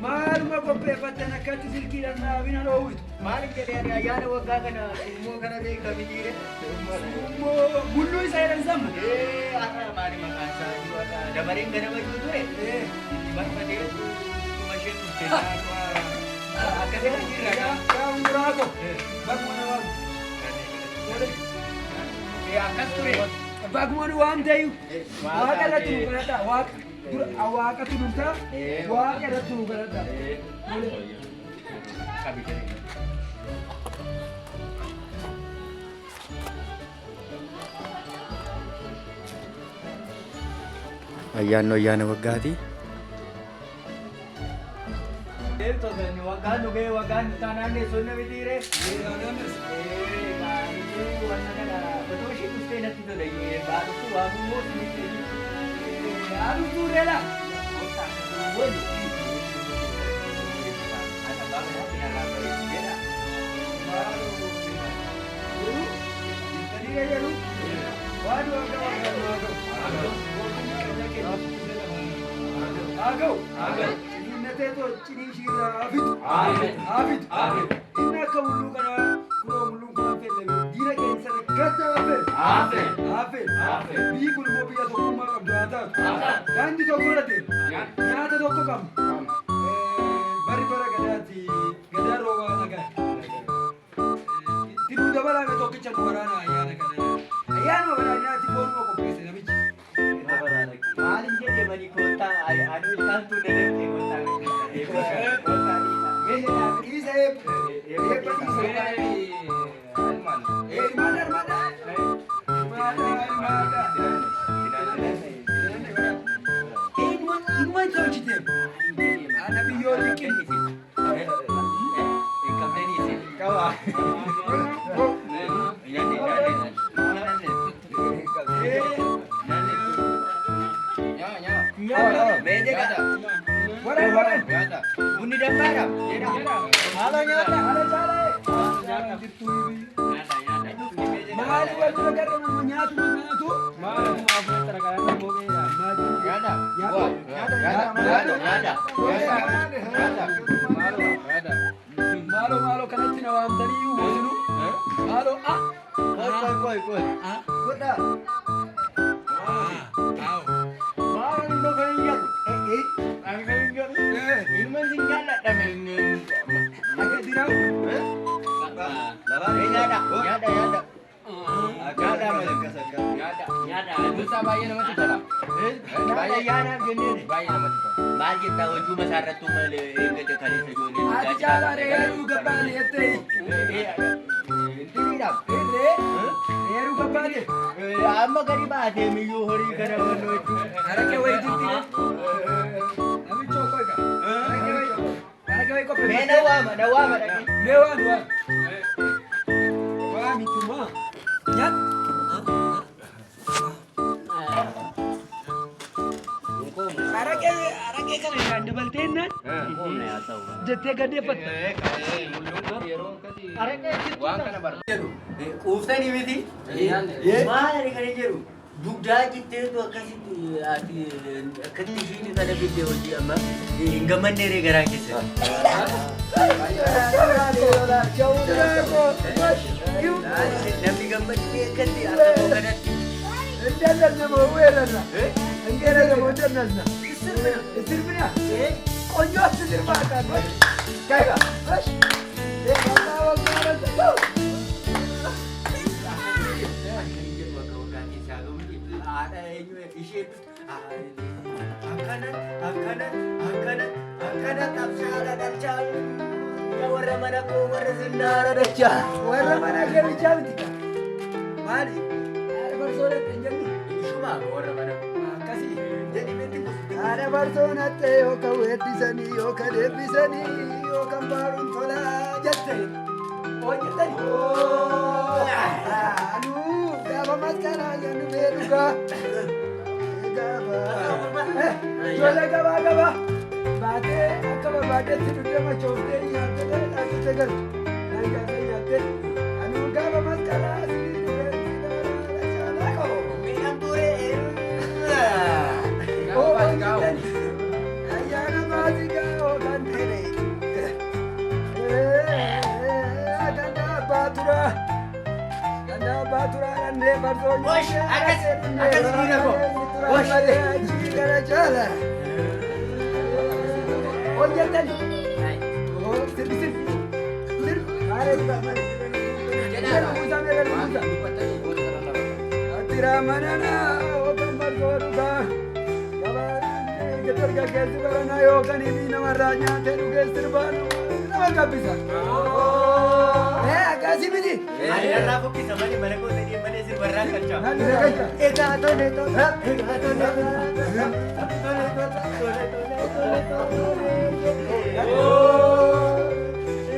Maaluma qopheeffattan akkatti silkiidhaan naafina dhoowwitu. Maaliif jedhee ayyaana waggaa kana immoo kana beekame jiire. Bulluu isa jedhan samma. Har'a maali maqaan isaa dabareen ganama jiru ture. Barbaadee kuma ishee turte akkasii jirra. Yaa umuraa ko bakkuma namaa. Akkas ture. Bakkuma nu waan ta'eef waaqa irratti nu kadhadha waaqa. Waaqa tulumta waaqa irratti nu kadhadha. ayyaana waggaati. Waggaan dhugee waggaan taanaan sonna bitiire. Betul sih mesti nanti tu lagi baru tu baru mau ni. Baru tu rela. Ada baru nak pindah lagi dia dah. Baru. Tadi dia lu. Waduh agak. Nanti tu ciri sira abid. Ina kamu kana kamu kana film. Dia kan sana kata apa? Bikul mau biar tu kumar kabda. Dan di tu korate. Nyata tu kam. Bari gadati. Gadaro agak. Tipu dabala me tu kicam warana ayana kana. Ayana warana tipu mau ko pese na bici. Malin je bani kota adu kan tu dede kota. Ini saya. Bunyi dan marah. Halo nyata. Mahal itu negara yang menyatu. Mahal apa terkadang boleh ya. Nyata. Malu karena cina wantari wajinu. Malu Koi. Kuda. Malu ini kau ingat. Ini masih nyata tapi agak dirau. Nyada. Bisa bayar nama tu tak? Bayar gini. Bayar nama tu. Bayar kita cuma syarat tu male kita kali sejuni. Ada cara reru kepala itu. Tidak. Reru kepala. Amma gariba ate miyu hori karawan itu. Ada kewai tidak. Kami coba kan. Ada kewai kopi. Menawa. Mewa. Wah, itu mah. Nyat. Arake kan yang double tenan. Jete gede fatta. Arake wang kana bar. Ufta ni miti. Mana ni kan jeru. Dugda jitte tu akasi sini kada video ji amma. Ingaman ne re garang kise. Nabi gambar ni kan di atau kada. Enggak mau werana. Enggak mau werana. Istirmina. Konjo istirmakan. Kaga. Bas. Bawa gara tu. Ada isi akanan tafsir dan cal. Warna mana ko warna sinar ada cal. Warna mana ke cal tika. Mari. Ada bersolat enjang ni. Cuma warna mana. Ada barsoon hattee yookaan weeddisanii yookaan eebbisanii yookaan baaruun tolaa jette. Hojjetanii. Anuu gaafa masqalaa jennu beelugaa. Ijoollee gabaa baatee akka barbaadetti dudee machooftee nyaattee dhaabbate galu. Naan gaafa nyaattee anuu gaafa masqalaa ayyaana maasigaa hookan ta'e ganda abbaa turaa dhannee barsoo achi gara caala hojjetan sirbi attiraa manana hookan barsoo dhugaa dargaggeessi baranaa yookaan himii namarraa nyaatee dhugee sirbaan nama gabbisa. Akkasii miti. Irraa fokkisa malee mana kootanii malee sirbarraa galchaa. Egaa tole tole.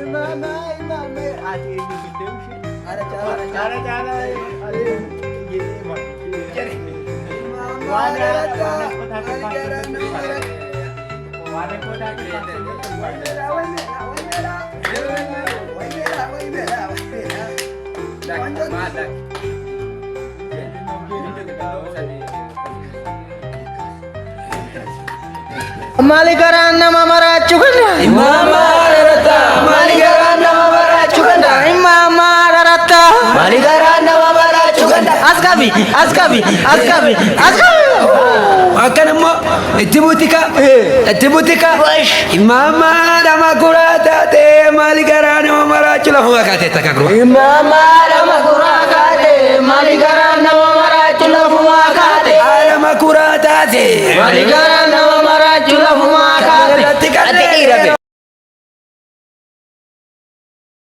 Imama ati eenyu biddee ushee. Ara caala. Waan Mali garaan nama maraachuu ganda. Imama rarata. Mali garaan nama maraachuu ganda. Imama rarata. Mali garaan nama maraachuu ganda. Askabi. Akkan immoo itti butika. Imama nama kuraa taatee maali garaa nama maraachuu lafuma kaatee takka kuru. Imama nama kuraa kaatee mali garaan nama maraachuu lafuma kaatee. Nama kuraa taatee Mali garaan nama maraachuu lafuma kaatee.